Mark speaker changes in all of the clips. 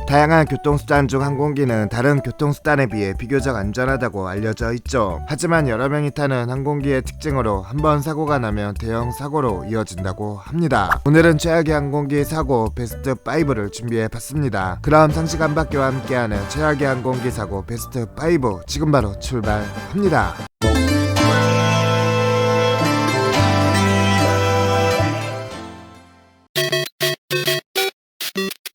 Speaker 1: 다양한 교통수단 중 항공기는 다른 교통수단에 비해 비교적 안전하다고 알려져 있죠. 하지만 여러 명이 타는 항공기의 특징으로 한번 사고가 나면 대형 사고로 이어진다고 합니다. 오늘은 최악의 항공기 사고 베스트 5를 준비해봤습니다. 그럼 상시간박교와 함께하는 최악의 항공기 사고 베스트 5 지금 바로 출발합니다.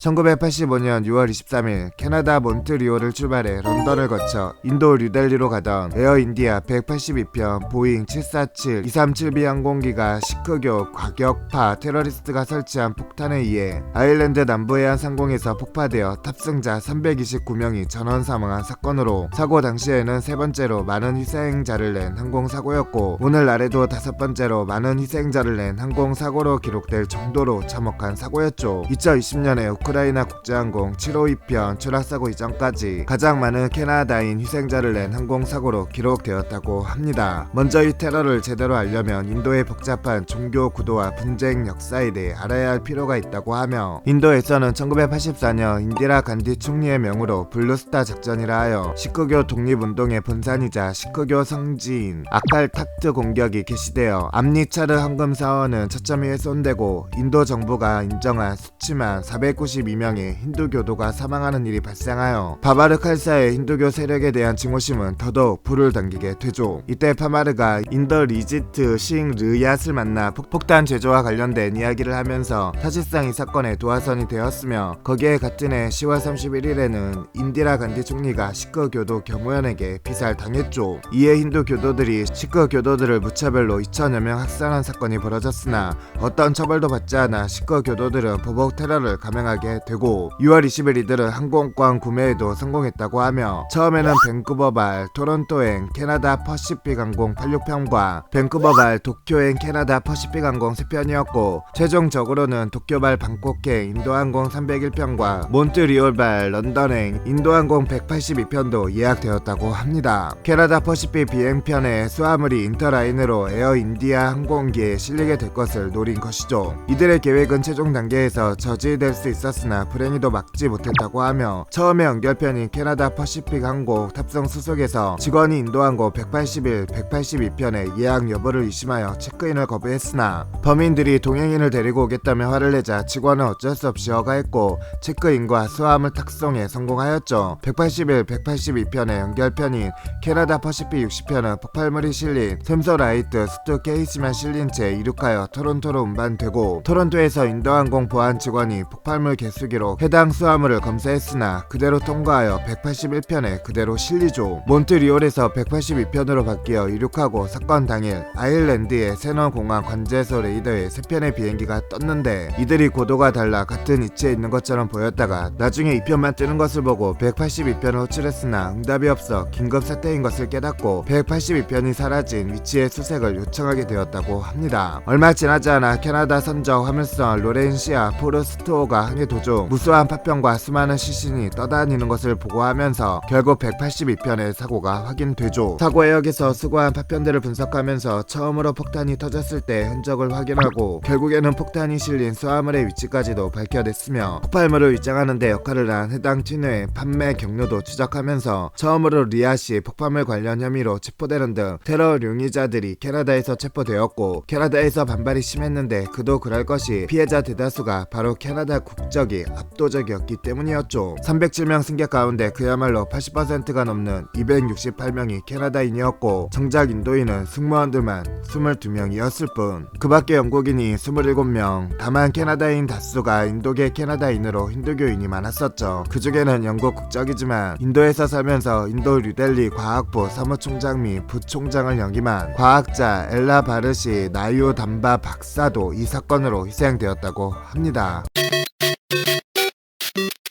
Speaker 1: 1985년 6월 23일 캐나다 몬트리올을 출발해 런던을 거쳐 인도 뉴델리로 가던 에어인디아 182편 보잉 747-237B 항공기가 시크교 과격파 테러리스트가 설치한 폭탄에 의해 아일랜드 남부해안 상공에서 폭파되어 탑승자 329명이 전원 사망한 사건으로, 사고 당시에는 세 번째로 많은 희생자를 낸 항공사고였고 오늘 날에도 다섯 번째로 많은 희생자를 낸 항공사고로 기록될 정도로 참혹한 사고였죠. 2020년에 우크라이나 국제항공 752편 추락사고 이전까지 가장 많은 캐나다인 희생자를 낸 항공사고로 기록되었다고 합니다. 먼저 이 테러를 제대로 알려면 인도의 복잡한 종교 구도와 분쟁 역사에 대해 알아야 할 필요가 있다고 하며, 인도에서는 1984년 인디라 간디 총리의 명으로 블루스타 작전이라 하여 시크교 독립운동의 본산이자 시크교 성지인 아칼 탁트 공격이 개시되어 암리차르 황금사원은 처참히 훼손되고 인도 정부가 인정한 수치만 492명의 힌두교도가 사망하는 일이 발생하여 바바르 칼사의 힌두교 세력에 대한 증오심은 더더욱 불을 당기게 되죠. 이때 파마르가 인더 리지트 싱 르얏을 만나 폭탄 제조와 관련된 이야기를 하면서 사실상 이 사건의 도화선이 되었으며, 거기에 같은 해 10월 31일에는 인디라 간디 총리가 시크 교도 경호원에게 피살당했죠. 이에 힌두 교도들이 시크 교도들을 무차별로 2천여 명 학살한 사건이 벌어졌으나 어떤 처벌도 받지 않아 시크 교도들은 보복 테러를 감행하게 되고, 6월 20일 이들은 항공권 구매에도 성공했다고 하며, 처음에는 밴쿠버발 토론토행 캐나다 퍼시픽 항공 86편과 밴쿠버발 도쿄행 캐나다 퍼시픽 항공 3편이었고 최종적으로는 도쿄발 방콕행 인도항공 301편과 몬트리올발 런던행 인도항공 182편도 예약되었다고 합니다. 캐나다 퍼시픽 비행편의 수화물이 인터라인으로 에어인디아 항공기에 실리게 될 것을 노린 것이죠. 이들의 계획은 최종 단계에서 저지될 수 있었으나 불행히도 막지 못했다고 하며, 처음에 연결편인 캐나다 퍼시픽 항공 탑승 수속에서 직원이 인도항공 181, 182편의 예약 여부를 의심하여 체크인을 거부했으나 범인들이 동행인을 데리고 오겠다며 화를 내자 직원은 어쩔 수 없이 허가했고 체크인과 수화물 탁송에 성공하였죠. 181, 182편의 연결편인 캐나다 퍼시픽 60편은 폭발물이 실린 샘소라이트 스투 케이스만 실린 채 이륙하여 토론토로 운반되고, 토론토에서 인도항공 보안 직원이 폭발물 개수기로 해당 수화물을 검사했으나 그대로 통과하여 181편에 그대로 실리죠. 몬트리올에서 182편으로 바뀌어 이륙하고 사건 당일 아일랜드의 세너 공항 관제소 레이더에 3편의 비행기가 떴는데 이들이 고도가 달라 같은 위치에 있는 것처럼 보였다가 나중에 2편만 뜨는 것을 보고 182편을 호출했으나 응답이 없어 긴급 사태인 것을 깨닫고 182편이 사라진 위치의 수색을 요청하게 되었다고 합니다. 얼마 지나지 않아 캐나다 선적 화물선 로렌시아 포르스토어가 항해 도중 무수한 파편과 수많은 시신이 떠다니는 것을 보고하면서 결국 182편의 사고가 확인되죠. 사고 해역에서 수거한 파편들을 분석하면서 처음으로 폭탄이 터졌을 때 흔적을 확인하고 결국에는 폭탄이 실린 수화물의 위치까지도 밝혀냈으며, 폭발물을 위장하는 데 역할을 한 해당 튀너의 판매 경로도 추적하면서 처음으로 리아시 폭발물 관련 혐의로 체포되는 등 테러 용의자들이 캐나다에서 체포되었고, 캐나다에서 반발이 심했는데 그도 그럴 것이 피해자 대다수가 바로 캐나다 국적이 압도적이었기 때문이었죠. 307명 승객 가운데 그야말로 80%가 넘는 268명이 캐나다인이었고 정작 인도인은 승무원들만 22명이었을 뿐. 그 밖에 영국인이 27명, 다만 캐나다인 다수가 인도계 캐나다인으로 힌두교인이 많았었죠. 그 중에는 영국 국적이지만 인도에서 살면서 인도 뉴델리 과학부 사무총장 및 부총장을 역임한 과학자 엘라 바르시 나유 담바 박사도 이 사건으로 희생되었다고 합니다.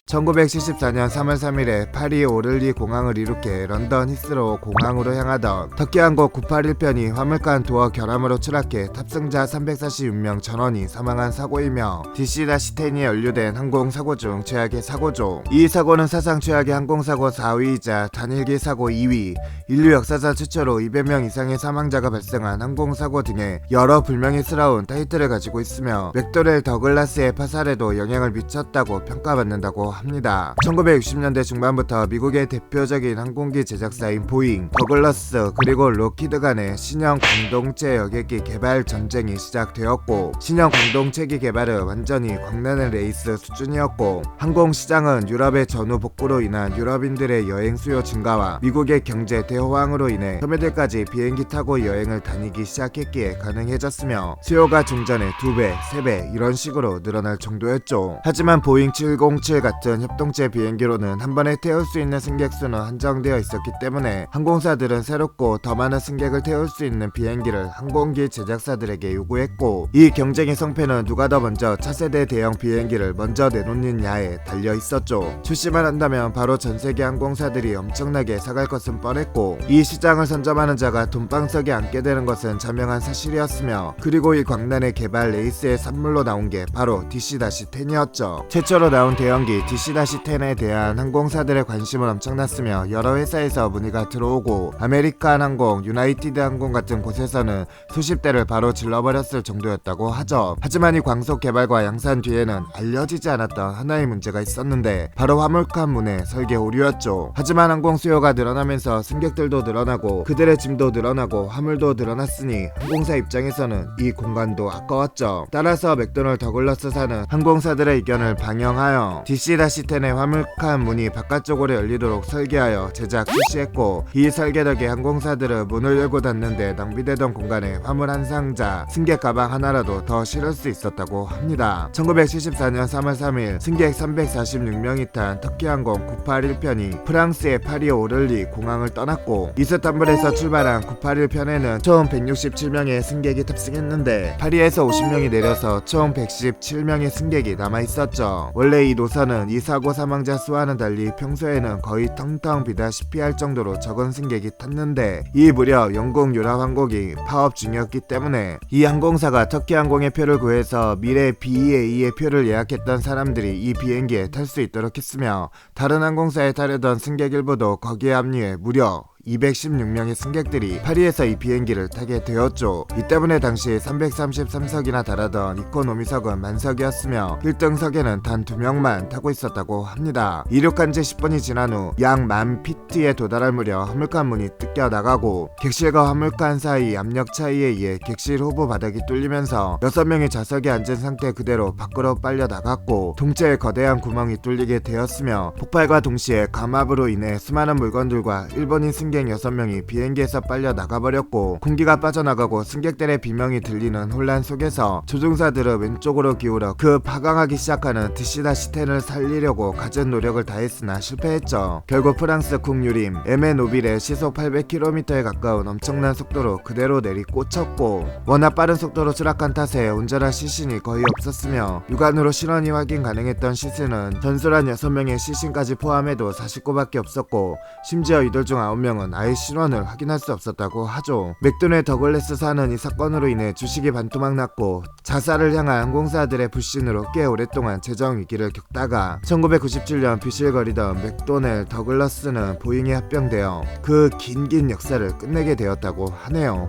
Speaker 1: 1974년 3월 3일에 파리 오를리 공항을 이륙해 런던 히스로우 공항으로 향하던 터키항공 981편이 화물칸 도어 결함으로 추락해 탑승자 346명 전원이 사망한 사고이며 DC-10이 연루된 항공사고 중 최악의 사고죠. 이 사고는 사상 최악의 항공사고 4위이자 단일기 사고 2위, 인류 역사상 최초로 200명 이상의 사망자가 발생한 항공사고 등의 여러 불명예스러운 타이틀을 가지고 있으며 맥도렐 더글라스의 파살에도 영향을 미쳤다고 평가받는다고 합니다. 1960년대 중반부터 미국의 대표적인 항공기 제작사인 보잉, 더글라스 그리고 록히드 간의 신형 공동체 여객기 개발 전쟁이 시작되었고, 신형 공동체기 개발은 완전히 광란의 레이스 수준이었고, 항공시장은 유럽의 전후 복구로 인한 유럽인들의 여행 수요 증가와 미국의 경제 대호황으로 인해 소매들까지 비행기 타고 여행을 다니기 시작했기에 가능해졌으며, 수요가 종전의 2배, 3배 이런 식으로 늘어날 정도였죠. 하지만 보잉 707 같은 협동체 비행기로는 한 번에 태울 수 있는 승객 수는 한정되어 있었기 때문에 항공사들은 새롭고 더 많은 승객을 태울 수 있는 비행기를 항공기 제작사들에게 요구했고, 이 경쟁의 성패는 누가 더 먼저 차세대 대형 비행기를 먼저 내놓느냐에 달려 있었죠. 출시만 한다면 바로 전세계 항공사들이 엄청나게 사갈 것은 뻔했고, 이 시장을 선점하는 자가 돈방석에 앉게 되는 것은 자명한 사실이었으며, 그리고 이 광란의 개발 레이스의 산물로 나온 게 바로 DC-10이었죠. 최초로 나온 대형기 DC-10에 대한 항공사들의 관심은 엄청났으며, 여러 회사에서 문의가 들어오고 아메리칸 항공, 유나이티드 항공 같은 곳에서는 수십 대를 바로 질러버렸을 정도였다고 하죠. 하지만 이 광속 개발과 양산 뒤에는 알려지지 않았던 하나의 문제가 있었는데, 바로 화물칸 문의 설계 오류였죠. 하지만 항공 수요가 늘어나면서 승객들도 늘어나고 그들의 짐도 늘어나고 화물도 늘어났으니 항공사 입장에서는 이 공간도 아까웠죠. 따라서 맥도널드 더글라스사는 항공사들의 의견을 반영하여 DC-10의 화물칸 문이 바깥쪽으로 열리도록 설계하여 제작 실시했고, 이 설계 덕에 항공사들은 문을 열고 닫는데 낭비되던 공간에 화물 한 상자, 승객 가방 하나라도 더 실을 수 있었다고 합니다. 1974년 3월 3일 승객 346명이 탄 터키항공 981편이 프랑스의 파리 오를리 공항을 떠났고, 이스탄불에서 출발한 981편에는 총 167명의 승객이 탑승했는데 파리에서 50명이 내려서 총 117명의 승객이 남아있었죠. 원래 이 노선은 이 사고 사망자 수와는 달리 평소에는 거의 텅텅 비다시피 할 정도로 적은 승객이 탔는데, 이 무려 영국 유럽항공이 파업 중이었기 때문에 이 항공사가 터키항공의 표를 구해서 미래 BA의 표를 예약했던 사람들이 이 비행기에 탈 수 있도록 했으며, 다른 항공사에 타려던 승객 일부도 거기에 합류해 무려 216명의 승객들이 파리에서 이 비행기를 타게 되었죠. 이 때문에 당시 333석이나 달하던 이코노미석은 만석이었으며 1등석에는 단 2명만 타고 있었다고 합니다. 이륙한 지 10분이 지난 후 약 10,000피트에 도달할 무렵 화물칸 문이 뜯겨 나가고, 객실과 화물칸 사이 압력 차이에 의해 객실 후부 바닥이 뚫리면서 6명이 좌석에 앉은 상태 그대로 밖으로 빨려 나갔고, 동체에 거대한 구멍이 뚫리게 되었으며, 폭발과 동시에 감압으로 인해 수많은 물건들과 일본인 승객 6명이 비행기에서 빨려 나가버렸고, 공기가 빠져나가고 승객들의 비명이 들리는 혼란 속에서 조종사들은 왼쪽으로 기울어 파강하기 시작하는 DC-10을 살리려고 갖은 노력을 다했으나 실패했죠. 결국 프랑스 국유림 에메노빌의 시속 800km에 가까운 엄청난 속도로 그대로 내리꽂혔고, 워낙 빠른 속도로 추락한 탓에 온전한 시신이 거의 없었으며, 육안으로 실원이 확인 가능했던 시신은 전술한 6명의 시신까지 포함해도 49밖에 없었고, 심지어 이들 중 9명은 아예 실원을 확인할 수 없었다고 하죠. 맥도널드 더글라스사는 이 사건으로 인해 주식이 반토막 났고, 자살을 향한 항공사들의 불신으로 꽤 오랫동안 재정 위기를 겪다가 1997년 비실거리던 맥도널드 더글라스는 보잉에 합병되어 그 긴 역사를 끝내게 되었다고 하네요.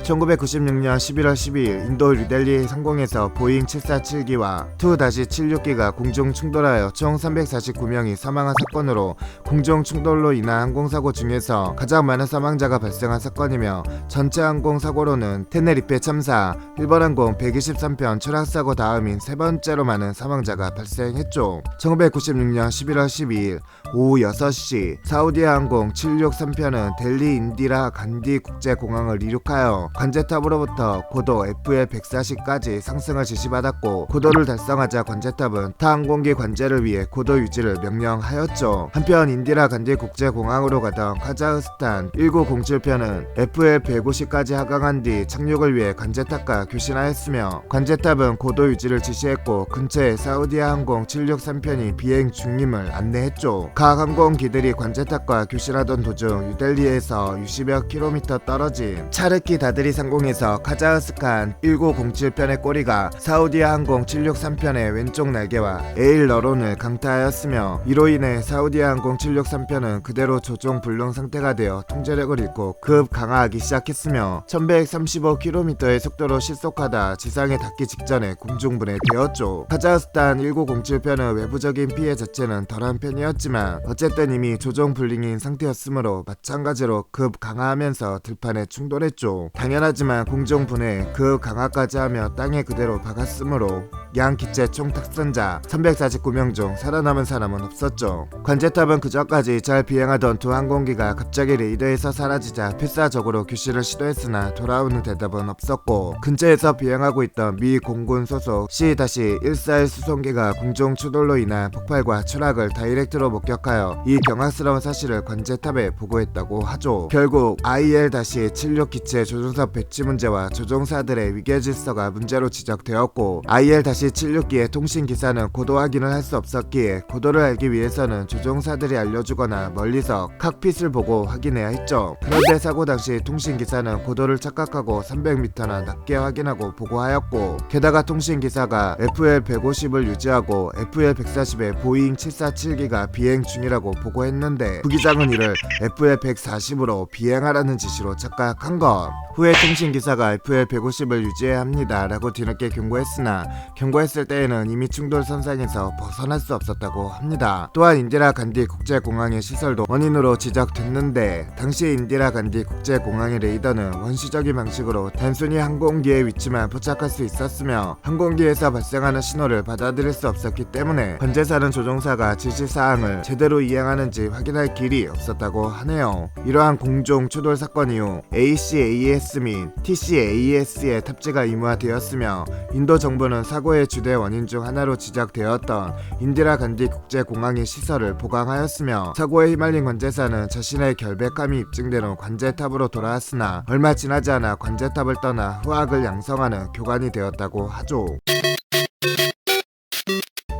Speaker 1: 1996년 11월 12일 인도 뉴델리 상공에서 보잉 747기와 투-76기가 공중 충돌하여 총 349명이 사망한 사건으로, 공중 충돌로 인한 항공사고 중에서 가장 많은 사망자가 발생한 사건이며, 전체 항공사고로는 테네리페 참사, 일본항공 123편 추락사고 다음인 세 번째로 많은 사망자가 발생했죠. 1996년 11월 12일 오후 6시 사우디아항공 763편은 델리 인디라 간디 국제공항을 이륙하여 관제탑으로부터 고도 FL 140까지 상승을 지시받았고, 고도를 달성하자 관제탑은 타 항공기 관제를 위해 고도 유지를 명령하였죠. 한편 인디라 간디 국제공항으로 가던 카자흐스탄 1907편은 FL 150까지 하강한 뒤 착륙을 위해 관제탑과 교신하였으며, 관제탑은 고도 유지를 지시했고 근처에 사우디아 항공 763편이 비행 중임을 안내했죠. 각 항공기들이 관제탑과 교신하던 도중 뉴델리에서 60여 킬로미터 떨어진 차르키 다드리 A330에서 카자흐스탄 1907편의 꼬리가 사우디아 항공 763편의 왼쪽 날개와 에일 너론을 강타하였으며 이로 인해 사우디아 항공 763편은 그대로 조종 불능 상태가 되어 통제력을 잃고 급 강하하기 시작했으며 1135km의 속도로 실속하다 지상에 닿기 직전에 공중분해되었죠. 카자흐스탄 1907편의 외부적인 피해 자체는 덜한 편이었지만 어쨌든 이미 조종 불능인 상태였으므로 마찬가지로 급 강하하면서 들판에 충돌했죠. 당연하지만 공중분해 급 강하까지 하며 땅에 그대로 박았으므로 양 기체 총 탑승자 349명 중 살아남은 사람은 없었죠. 관제탑은 그전까지 잘 비행하던 두 항공기가 갑자기 레이더에서 사라지자 필사적으로 교시를 시도했으나 돌아오는 대답은 없었고 근처에서 비행하고 있던 미 공군 소속 C-141 수송기가 공중 추돌로 인한 폭발과 추락을 다이렉트로 목격하여 이 경악스러운 사실을 관제탑에 보고했다고 하죠. 결국 IL-76 기체 조종사 배치 문제와 조종사들의 위계질서가 문제로 지적되었고 IL-76기의 통신 기사는 고도 확인을 할 수 없었기에 고도를 알기 위해서는 조종사들이 알려주거나 멀리서 칵핏을 보고 확인해야 했죠. 그런데 사고 당시 통신 기사는 고도를 착각하고 300m나 낮게 확인하고 보고하였고 게다가 통신 기사가 FL-150을 유지하고 FL-140의 보잉 747기가 비행 중이라고 보고했는데 부기장은 이를 FL-140으로 비행하라는 지시로 착각한 것. 후에 통신기사가 FL-150을 유지해야 합니다 라고 뒤늦게 경고했으나 경고했을 때에는 이미 충돌 선상에서 벗어날 수 없었다고 합니다. 또한 인디라 간디 국제공항의 시설도 원인으로 지적됐는데 당시 인디라 간디 국제공항의 레이더는 원시적인 방식으로 단순히 항공기의 위치만 포착할 수 있었으며 항공기에서 발생하는 신호를 받아들일 수 없었기 때문에 관제사는 조종사가 지시사항을 제대로 이행하는지 확인할 길이 없었다고 하네요. 이러한 공중 추돌 사건 이후 ACAS 및 TCAS의 탑재가 의무화되었으며 인도 정부는 사고의 주대 원인 중 하나로 지적되었던 인디라 간디 국제공항의 시설을 보강하였으며 사고에 휘말린 관제사는 자신의 결백함이 입증된 후 관제탑으로 돌아왔으나 얼마 지나지 않아 관제탑을 떠나 후학을 양성하는 교관이 되었다고 하죠.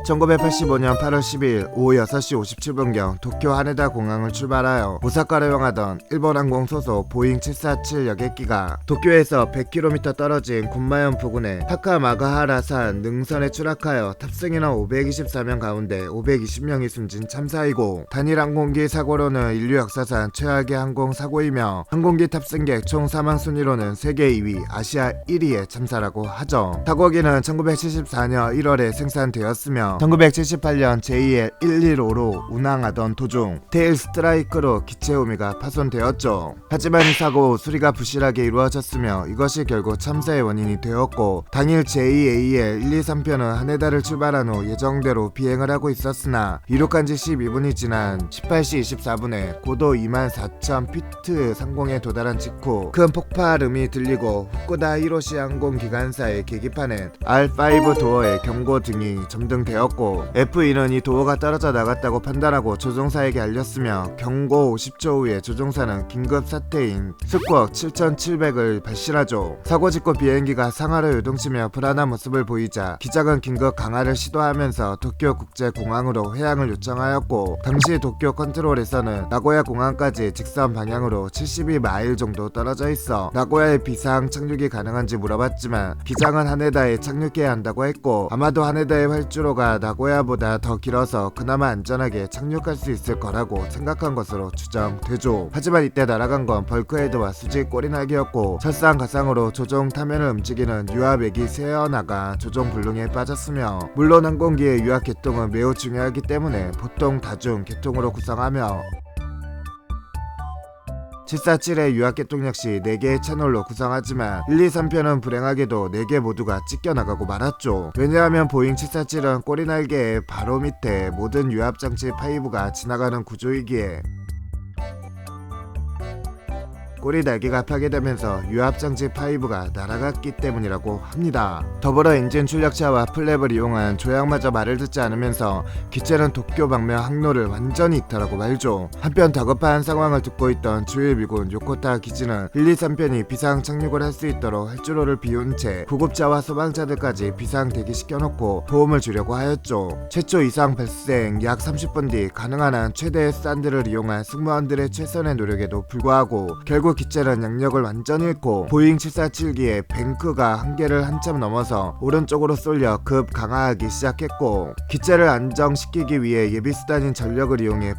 Speaker 1: 1985년 8월 12일 오후 6시 57분경 도쿄 하네다 공항을 출발하여 오사카를 향하던 일본 항공 소속 보잉 747 여객기가 도쿄에서 100km 떨어진 군마현 부근의 타카마가하라산 능선에 추락하여 탑승인원 524명 가운데 520명이 숨진 참사이고 단일 항공기 사고로는 인류 역사상 최악의 항공 사고이며 항공기 탑승객 총 사망 순위로는 세계 2위, 아시아 1위의 참사라고 하죠. 사고기는 1974년 1월에 생산되었으며 1978년 제2의 115로 운항하던 도중 테일 스트라이크로 기체 호미가 파손되었죠. 하지만 이 사고 수리가 부실하게 이루어졌으며 이것이 결국 참사의 원인이 되었고 당일 제2AL 123편은 하네다를 출발한 후 예정대로 비행을 하고 있었으나 이륙한 지 12분이 지난 18시 24분에 고도 24,000피트 상공에 도달한 직후 큰 폭발음이 들리고 후쿠다 히로시 항공 기관사의 계기판엔 R5 도어의 경고 등이 점등되었고 F1은 이 도어가 떨어져 나갔다고 판단하고 조종사에게 알렸으며 경고 50초 후에 조종사는 긴급 사태인 스쿼 7700을 발신하죠. 사고 직후 비행기가 상하로 요동치며 불안한 모습을 보이자 기장은 긴급 강하를 시도하면서 도쿄 국제공항으로 회항을 요청하였고 당시 도쿄 컨트롤에서는 나고야 공항까지 직선 방향으로 72마일 정도 떨어져 있어 나고야에 비상 착륙이 가능한지 물어봤지만 기장은 하네다에 착륙해야 한다고 했고 아마도 하네다의 활주로가 나고야보다 더 길어서 그나마 안전하게 착륙할 수 있을 거라고 생각한 것으로 추정되죠. 하지만 이때 날아간 건 벌크헤드와 수직 꼬리날개였고 설상가상으로 조종 타면을 움직이는 유압액이 새어나가 조종 불능에 빠졌으며 물론 항공기의 유압 계통은 매우 중요하기 때문에 보통 다중 계통으로 구성하며 747의 유압계통 역시 4개의 채널로 구성하지만 1, 2, 3편은 불행하게도 4개 모두가 찢겨나가고 말았죠. 왜냐하면 보잉 747은 꼬리날개의 바로 밑에 모든 유압장치 파이브가 지나가는 구조이기에 꼬리 날개가 파괴되면서 유압장치 파이브가 날아갔기 때문이라고 합니다. 더불어 엔진 출력차와 플랩을 이용한 조향마저 말을 듣지 않으면서 기체는 도쿄 방면 항로를 완전히 이탈하고 말죠. 한편 다급한 상황을 듣고 있던 주일미군 요코타 기지는 1, 2, 3편이 비상 착륙을 할 수 있도록 활주로를 비운 채 구급차와 소방차들까지 비상 대기시켜놓고 도움을 주려고 하였죠. 최초 이상 발생 약 30분 뒤 가능한 한 최대의 수단들을 이용한 승무원들의 최선의 노력에도 불구하고 결국 결국 기체는 양력을 완전히 잃고 보잉 747기의 뱅크가 한계를 한참 넘어서 오른쪽으로 쏠려 급 강하하기 시작했고, 기체를 안정시키기 위해 예비수단인 전력을 이용해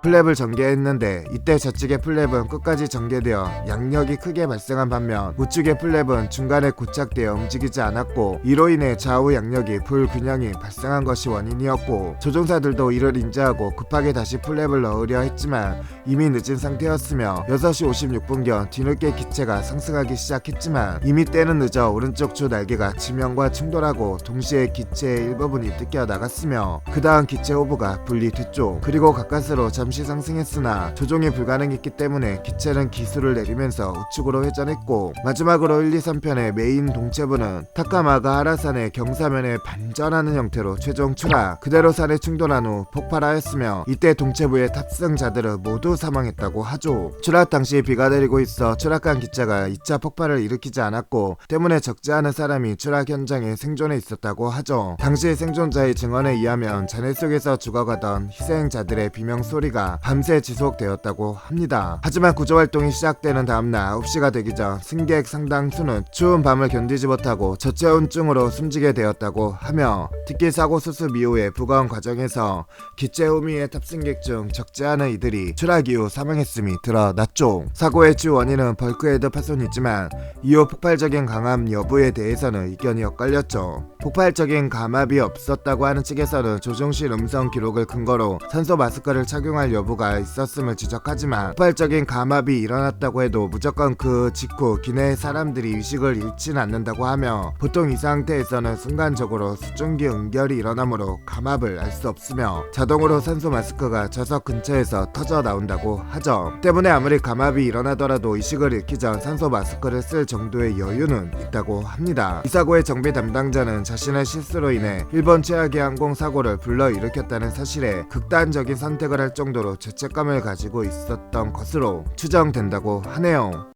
Speaker 1: 플랩을 전개했는데, 이때 좌측의 플랩은 끝까지 전개되어 양력이 크게 발생한 반면 우측의 플랩은 중간에 고착되어 움직이지 않았고, 이로 인해 좌우 양력이 불균형이 발생한 것이 원인이었고, 조종사들도 이를 인지하고 급하게 다시 플랩을 넣으려 했지만 이미 늦은 상태였으며 6시 56분경 뒤늦게 기체가 상승하기 시작했지만 이미 때는 늦어 오른쪽 주 날개가 지면과 충돌하고 동시에 기체의 일부분이 뜯겨 나갔으며 그 다음 기체 호부가 분리됐죠. 그리고 가까스로 잠시 상승했으나 조종이 불가능했기 때문에 기체는 기수를 내리면서 우측으로 회전했고, 마지막으로 1, 2, 3편의 메인 동체부는 타카마가 하라산의 경사면에 반전하는 형태로 최종 추락, 그대로 산에 충돌한 후 폭발하였으며, 이때 동체부의 탑승자들은 모두 사망했다고 하죠. 추락 당시 비가 내리고 있어 추락한 기체가 2차 폭발을 일으키지 않았고 때문에 적지 않은 사람이 추락 현장에 생존해 있었다고 하죠. 당시 생존자의 증언에 의하면 잔해 속에서 죽어가던 희생자들의 비명소리가 밤새 지속되었다고 합니다. 하지만 구조활동이 시작되는 다음날 9시가 되기 전 승객 상당수는 추운 밤을 견디지 못하고 저체온증으로 숨지게 되었다고 하며, 특히 사고 수습 이후의 부검 과정에서 기체 후미의 탑승객 중 적지 않은 이들이 추락 이후 사망했음이 드러났죠. 사고의 주 원인은 벌크헤드 파손이지만 이후 폭발적인 강압 여부에 대해서는 의견이 엇갈렸죠. 폭발적인 감압이 없었다고 하는 측에서는 조종실 음성 기록을 근거로 산소 마스크를 착용할 여부가 있었음을 지적하지만, 폭발적인 감압이 일어났다고 해도 무조건 그 직후 기내 사람들이 의식을 잃진 않는다고 하며, 보통 이 상태에서는 순간적으로 수증기 응결이 일어나므로 감압을 알 수 없으며 자동으로 산소 마스크가 좌석 근처에서 터져 나온다고 하죠. 때문에 아무리 감압이 일어나더라도 의식을 잃기 전 산소 마스크를 쓸 정도의 여유는 있다고 합니다. 이 사고의 정비 담당자는 자신의 실수로 인해 일본 최악의 항공사고를 불러일으켰다는 사실에 극단적인 선택을 할 정도로 죄책감을 가지고 있었던 것으로 추정된다고 하네요.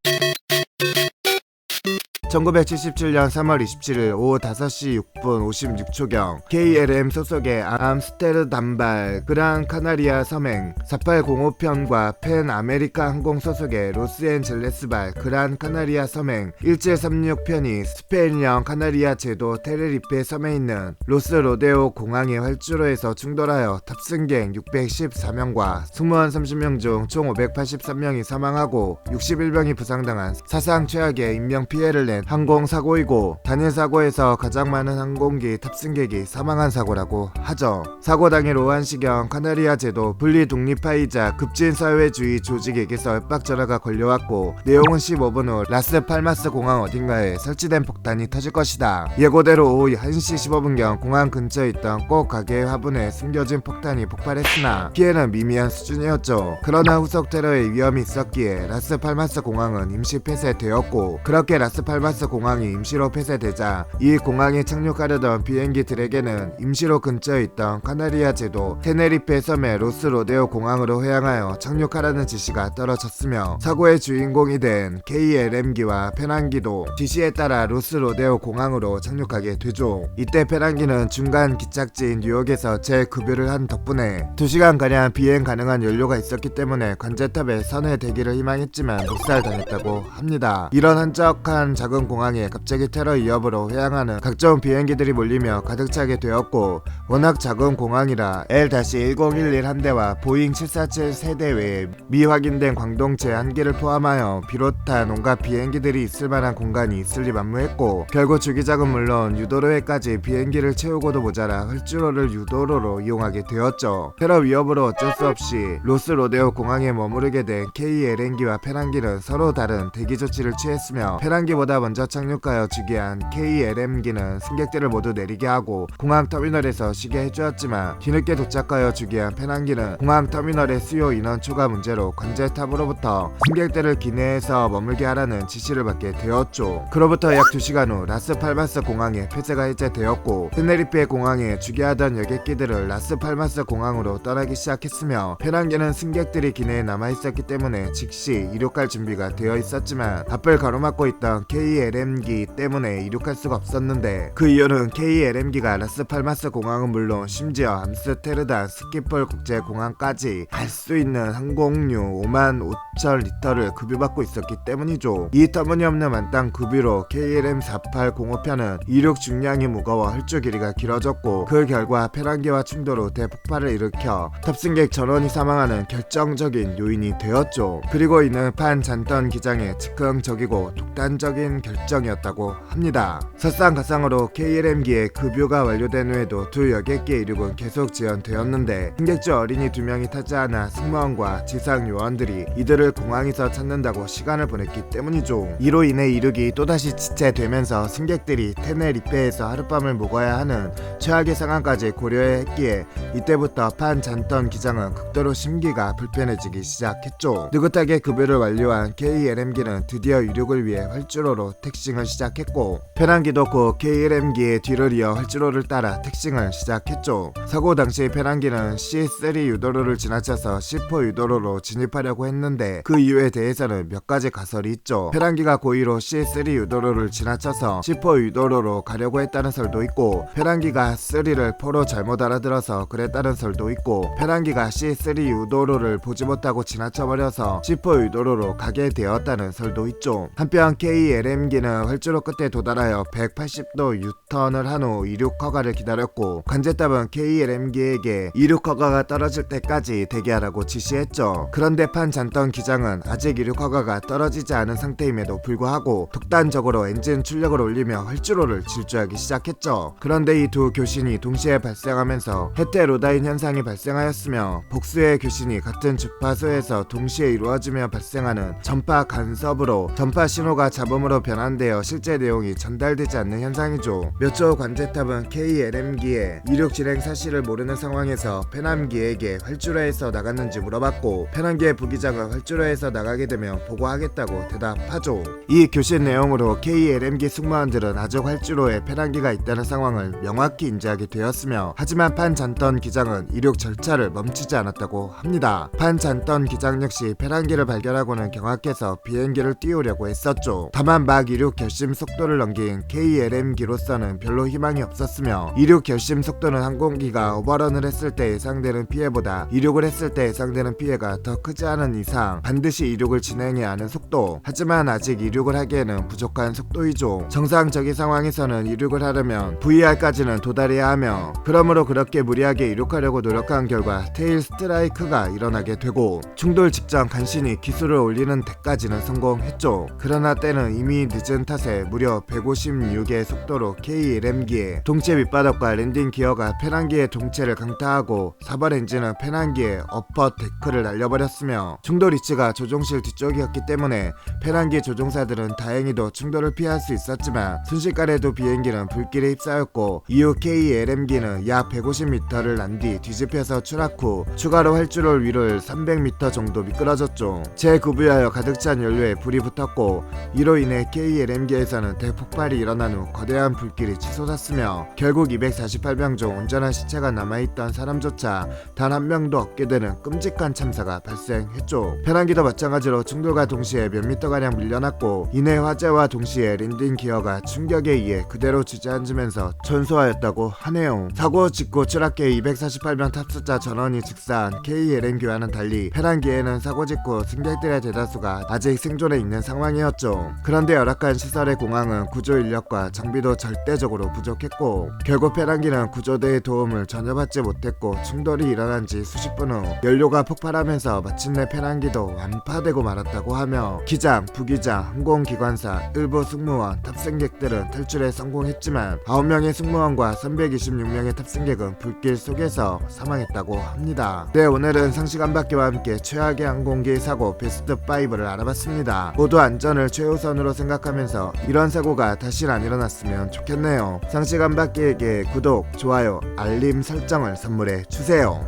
Speaker 1: 1977년 3월 27일 오후 5시 6분 56초경 KLM 소속의 암스테르담발 그란 카나리아 섬행 4805편과 펜 아메리카 항공 소속의 로스앤젤레스발 그란 카나리아 섬행 1736편이 스페인령 카나리아 제도 테네리페 섬에 있는 로스 로데오 공항의 활주로에서 충돌하여 탑승객 614명과 승무원 30명 중 총 583명이 사망하고 61명이 부상당한 사상 최악의 인명피해를 낸 항공사고이고, 단일 사고에서 가장 많은 항공기 탑승객이 사망한 사고라고 하죠. 사고 당일 오후 1시경 카나리아 제도 분리 독립파이자 급진 사회주의 조직에게서 협박 전화가 걸려왔고, 내용은 15분 후 라스팔마스 공항 어딘가에 설치된 폭탄이 터질 것이다. 예고대로 오후 1시 15분경 공항 근처에 있던 꼭 가게의 화분에 숨겨진 폭탄이 폭발했으나 피해는 미미한 수준이었죠. 그러나 후속 테러의 위험이 있었기에 라스팔마스 공항은 임시 폐쇄되었고, 그렇게 라스팔마스 공항이 임시로 폐쇄되자 이 공항에 착륙하려던 비행기들에게는 임시로 근처에 있던 카나리아 제도 테네리페 섬의 로스 로데오 공항으로 회항하여 착륙하라는 지시가 떨어졌으며, 사고의 주인공이 된 KLM기와 페낭기도 지시에 따라 로스 로데오 공항으로 착륙하게 되죠. 이때 페낭기는 중간 기착지인 뉴욕에서 재급유를 한 덕분에 2시간가량 비행 가능한 연료가 있었기 때문에 관제탑에 선회 대기를 희망했지만 독살당했다고 합니다. 이런 한적한 작은 공항에 갑자기 테러 위협으로 회항하는 각종 비행기들이 몰리며 가득 차게 되었고, 워낙 작은 공항이라 L-1011 한 대와 보잉 747 세대 외에 미확인된 광동체 한 개를 포함하여 비롯한 온갖 비행기들이 있을 만한 공간이 있을리 만무했고, 결국 주기장은 물론 유도로에까지 비행기를 채우고도 모자라 활주로를 유도로로 이용하게 되었죠. 테러 위협으로 어쩔 수 없이 로스 로데오 공항에 머무르게 된 KLM기와 페낭기는 서로 다른 대기 조치를 취했으며, 페낭기보다 먼저 착륙하여 주기한 KLM기는 승객들을 모두 내리게 하고 공항 터미널에서 쉬게 해주었지만, 뒤늦게 도착하여 주기한 페낭기는 공항 터미널의 수요 인원 초과 문제로 관제탑으로부터 승객들을 기내에서 머물게 하라는 지시를 받게 되었죠. 그로부터 약 2시간 후 라스팔마스 공항의 폐쇄가 해제되었고, 테네리페 공항에 주게하던 여객기들을 라스팔마스 공항으로 떠나기 시작했으며, 페낭기는 승객들이 기내에 남아있었기 때문에 즉시 이륙할 준비가 되어 있었지만 앞을 가로막고 있던 KLM기 때문에 이륙할 수가 없었는데, 그 이유는 KLM기가 라스팔마스 공항은 물론 심지어 암스테르담 스키폴 국제공항까지 갈 수 있는 항공유 5만 5천 리터를 급유받고 있었기 때문이죠. 이 터무니없는 만땅 급유로 KLM4805편은 이륙 중량이 무거워 헐주 길이가 길어졌고, 그 결과 페란기와 충돌 후 대폭발을 일으켜 탑승객 전원이 사망하는 결정적인 요인이 되었죠. 그리고 이는 판 잔던 기장의 즉흥적이고 독단적인 결정이었다고 합니다. 설상가상으로 KLM기의 급유가 완료된 후에도 두 여객기의 이륙은 계속 지연되었는데, 승객주 어린이 2명이 타지 않아 승무원과 지상 요원들이 이들을 공항에서 찾는다고 시간을 보냈기 때문이죠. 이로 인해 이륙이 또다시 지체되면서 승객들이 테네리페에서 하룻밤을 묵어야 하는 최악의 상황까지 고려해야 했기에, 이때부터 판 잔던 기장은 극도로 심기가 불편해지기 시작했죠. 느긋하게 급유를 완료한 KLM기는 드디어 이륙을 위해 활주로로 택싱을 시작했고, 페란기도 곧 KLM기의 뒤를 이어 활주로를 따라 택싱을 시작했죠. 사고 당시 페란기는 C3 유도로를 지나쳐서 C4 유도로로 진입하려고 했는데, 그 이유에 대해서는 몇 가지 가설이 있죠. 페란기가 고의로 C3 유도로를 지나쳐서 C4 유도로로 가려고 했다는 설도 있고, 페란기가 3를 4로 잘못 알아들어서 그랬다는 설도 있고, 페란기가 C3 유도로를 보지 못하고 지나쳐버려서 C4 유도로로 가게 되었다는 설도 있죠. 한편 KLM기는 활주로 끝에 도달하여 180도 유턴을 한 후 이륙 허가를 기다렸고, 관제탑은 KLM기에게 이륙 허가가 떨어질 때까지 대기하라고 지시했죠. 그런데 판 잔던 기장은 아직 이륙 허가가 떨어지지 않은 상태임에도 불구하고 독단적으로 엔진 출력을 올리며 활주로를 질주하기 시작했죠. 그런데 이 두 교신이 동시에 발생하면서 헤테로다인 현상이 발생하였으며, 복수의 교신이 같은 주파수에서 동시에 이루어지며 발생하는 전파 간섭으로 전파 신호가 잡음으로 변환되어 실제 내용이 전달되지 않는 현상이죠. 몇 초 후 관제탑은 KLM기의 이륙 진행 사실을 모르는 상황에서 페남기에게 활주로에서 나갔는지 물어봤고, 페남기의 부기장은 활주로에서 나가게 되면 보고하겠다고 대답하죠. 이 교신 내용으로 KLM기 승무원들은 아직 활주로에 페남기가 있다는 상황을 명확히 인지하게 되었으며, 하지만 판 잔던 기장은 이륙 절차를 멈추지 않았다고 합니다. 판 잔던 기장 역시 페란기를 발견하고는 경악해서 비행기를 띄우려고 했었죠. 다만 막 이륙 결심 속도를 넘긴 KLM기로서는 별로 희망이 없었으며, 이륙 결심 속도는 항공기가 오버런을 했을 때 예상되는 피해보다 이륙을 했을 때 예상되는 피해가 더 크지 않은 이상 반드시 이륙을 진행해야 하는 속도, 하지만 아직 이륙을 하기에는 부족한 속도이죠. 정상적인 상황에서는 이륙을 하려면 VR까지는 도달해야 하며, 그러므로 그렇게 무리하게 이륙하려고 노력한 결과 테일 스트라이크가 일어나게 되고, 충돌 직전 간신히 기술을 올리는 데까지는 성공했죠. 그러나 때는 이미 늦은 탓에 무려 156의 속도로 KLM기의 동체 밑바닥과 랜딩 기어가 페란기의 동체를 강타하고, 4번 엔진은 페란기의 어퍼 데크를 날려버렸으며, 충돌 위치가 조종실 뒤쪽이었기 때문에 페란기 조종사들은 다행히도 충돌을 피할 수 있었지만, 순식간에도 비행기는 불길에 휩싸였고, 이후 KLM기는 약 150m를 난 뒤 뒤집혀서 추락 후 추가로 활주로 위를 300m 정도 미끄러졌죠. 재구비하여 가득 찬 연료에 불이 붙었고, 이로 인해 KLM기에서는 대폭발이 일어난 후 거대한 불길이 치솟았으며, 결국 248명 중 온전한 시체가 남아있던 사람조차 단 한 명도 없게 되는 끔찍한 참사가 발생했죠. 페란기도 마찬가지로 충돌과 동시에 몇 미터가량 밀려났고, 이내 화재와 동시에 랜딩 기어가 충격에 의해 그대로 주저앉으면서 전소하였다고 하네요. 사고 직후 추락해 248명 탑승자 전원이 즉사한 KLM기와는 달리, 페란기에는 사고 직후 승객들의 대다수가 아직 생존해 있는 상황이었죠. 그런데 열악한 시설의 공항은 구조 인력과 장비도 절대적으로 부족했고, 결국 페란기는 구조대의 도움을 전혀 받지 못했고, 충돌이 일어난 지 수십 분 후 연료가 폭발하면서 마침내 페란기도 완파되고 말았다고 하며, 기장, 부기장, 항공기관사, 일부 승무원, 탑승객들은 탈출에 성공했지만 9명의 승무원과 326명의 탑승객은 불길 속에서 사망했다고 합니다. 네, 오늘은 상시간박기와 함께 최악의 항공기 사고 베스트 5를 알아봤습니다. 모두 안전을 최우선으로 생각하면서 이런 사고가 다시 안 일어났으면 좋겠네요. 상시간박기에게 구독, 좋아요, 알림 설정을 선물해 주세요.